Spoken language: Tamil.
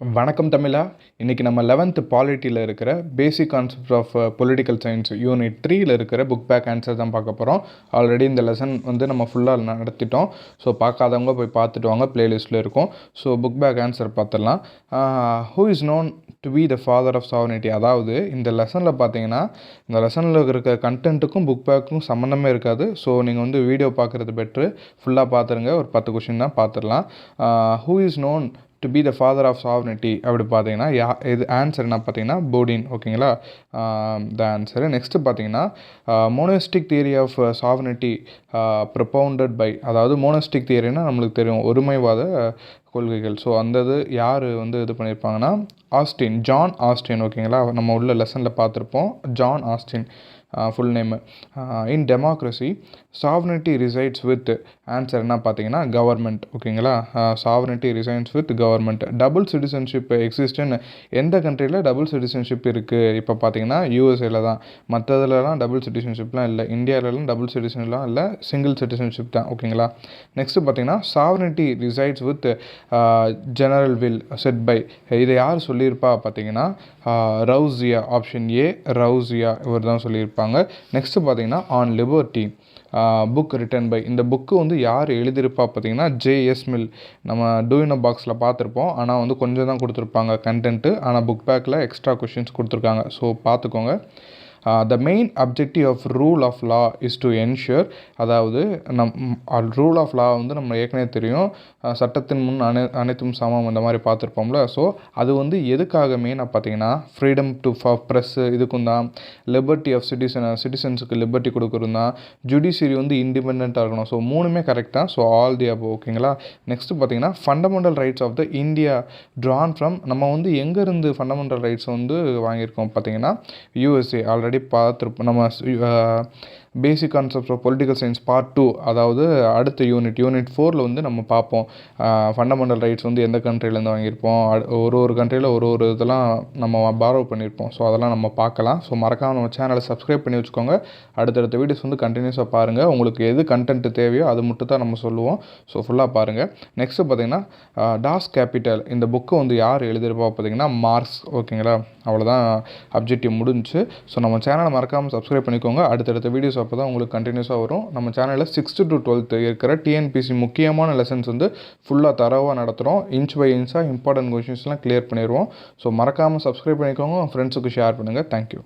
வணக்கம் தமிழா. இன்றைக்கி நம்ம 11th பாலிட்டியில் இருக்கிற basic concepts of political science unit 3யில் இருக்கிற புக் பேக் ஆன்சர் தான் பார்க்க போகிறோம். ஆல்ரெடி இந்த லெசன் நம்ம ஃபுல்லாக நடத்திட்டோம். ஸோ பார்க்காதவங்க போய் பார்த்துட்டு வாங்க, ப்ளேலிஸ்ட்டில் இருக்கும். ஸோ புக் பேக் ஆன்சர் பார்த்துடலாம். Who is known to be the father of sovereignty. அதாவது இந்த லெசனில் பார்த்தீங்கன்னா, இந்த லெசனில் இருக்கிற கண்டென்ட்டுக்கும் புக் பேக்கும் சம்மந்தமே இருக்காது. ஸோ நீங்கள் வீடியோ பார்க்குறது பெட்ரு. ஃபுல்லாக பார்த்துருங்க. ஒரு 10 கொஷின் தான் பார்த்துடலாம். Who is known to be the father of sovereignty அப்படி பார்த்தீங்கன்னா இது ஆன்சர் என்ன பார்த்தீங்கன்னா போடின். ஓகேங்களா, த ஆன்சரு. நெக்ஸ்ட்டு பார்த்தீங்கன்னா monistic theory of sovereignty propounded by, அதாவது மோனஸ்டிக் தியரின்னா நம்மளுக்கு தெரியும், ஒருமைவாத கொள்கைகள். ஸோ அந்த இது யார் இது பண்ணியிருப்பாங்கன்னா ஆஸ்டின், ஜான் ஆஸ்டின். ஓகேங்களா, நம்ம உள்ள லெசனில் பார்த்துருப்போம். John Austin full name. In democracy sovereignty resides with, answer என்ன பார்த்தீங்கன்னா கவர்மெண்ட். ஓகேங்களா, sovereignty resides with government. Double citizenship எக்ஸிஸ்ட்னு எந்த கண்ட்ரியில் டபுள் சிட்டிசன்ஷிப் இருக்குது? இப்போ பார்த்தீங்கன்னா யூஎஸ்ஏல தான். மற்றதுலலாம் டபுள் சிட்டிசன்ஷிப்லாம் இல்லை. இந்தியாவிலலாம் டபுள் சிட்டிசன்லாம் இல்லை, சிங்கிள் சிட்டிசன்ஷிப் தான். ஓகேங்களா, நெக்ஸ்ட்டு பார்த்தீங்கன்னா sovereignty resides with general will set by, இதை யார் சொல்லியிருப்பா பார்த்தீங்கன்னா ரவுசியா. ஆப்ஷன் ஏ ரவுசியா, இவர் தான் சொல்லியிருப்பாங்க. நெக்ஸ்ட்டு பார்த்தீங்கன்னா on liberty book written by, இந்த புக்கு யார் எழுதியிருப்பா பார்த்தீங்கன்னா ஜேஎஸ் மில். நம்ம டூயினோ பாக்ஸில் பார்த்துருப்போம், ஆனால் கொஞ்சம் தான் கொடுத்துருப்பாங்க கண்டென்ட்டு. ஆனால் புக் பேக்கில் எக்ஸ்ட்ரா கொஷின்ஸ் கொடுத்துருக்காங்க. ஸோ பார்த்துக்கோங்க. The main objective of rule of law is to ensure, அதாவது ரூல் ஆஃப் லா நம்ம ஏற்கனவே தெரியும், சட்டத்தின் முன் அனைத்தும் சமம், இந்த மாதிரி பார்த்துருப்போம்ல. ஸோ அது எதுக்காக மெயினாக பார்த்தீங்கன்னா ஃப்ரீடம் டு ப்ரெஸ்ஸு, இதுக்கும் தான். லிபர்ட்டி ஆஃப் சிட்டிசன்ஸுக்கு லிபர்ட்டி கொடுக்குறது தான். ஜுடிஷியரி இண்டிபெண்ட்டாக இருக்கணும். ஸோ மூணுமே கரெக்ட் தான். So all the above. ஓகேங்களா, நெக்ஸ்ட்டு பார்த்தீங்கன்னா fundamental rights of the India drawn from, நம்ம எங்கேருந்து ஃபண்டமெண்டல் ரைட்ஸ் வாங்கியிருக்கோம் பார்த்தீங்கன்னா யூஎஸ்ஏ. ஆல்ரெடி பார்த்துருப்போம் நம்ம basic concepts of political science part 2, அதாவது அடுத்த யூனிட் 4ல் நம்ம பார்ப்போம் ஃபண்டமெண்டல் ரைட்ஸ் எந்த கண்ட்ரிலேருந்து வாங்கியிருப்போம், ஒரு கண்ட்ரியில் ஒரு இதெல்லாம் நம்ம பாரோ பண்ணியிருப்போம். ஸோ அதெல்லாம் நம்ம பார்க்கலாம். ஸோ மறக்காமல் நம்ம சேனலை சப்ஸ்கிரைப் பண்ணி வச்சுக்கோங்க. அடுத்தடுத்த வீடியோஸ் கண்டினியூஸாக பாருங்கள். உங்களுக்கு எது கண்டென்ட் தேவையோ அது மட்டும் தான் நம்ம சொல்லுவோம். ஸோ ஃபுல்லாக பாருங்கள். நெக்ஸ்ட்டு பார்த்தீங்கன்னா டாஸ் கேபிட்டல், இந்த புக்கு யார் எழுதியிருப்பா பார்த்தீங்கன்னா மார்க்ஸ். ஓகேங்களா, அவ்வளோதான், அப்ஜெக்டிவ் முடிஞ்சு. ஸோ நம்ம சேனலை மறக்காமல் சப்ஸ்கிரைப் பண்ணிக்கோங்க. அடுத்தடுத்த வீடியோஸ் அப்போ தான் உங்களுக்கு கண்டினியூஸாக வரும். நம்ம சேனலில் 6th to 12th இருக்கிற டிஎன்பிசி முக்கியமான லெசன்ஸ் ஃபுல்லாக தரவாக நடத்துகிறோம். இன்ச் பை இன்ச்சாக இம்பார்ட்டன்ட் கொஷின்ஸ்லாம் கிளியர் பண்ணிடுவோம். ஸோ மறக்காமல் சப்ஸ்கிரைப் பண்ணிக்கோங்க, ஃப்ரெண்ட்ஸுக்கு ஷேர் பண்ணுங்கள். தேங்க்யூ.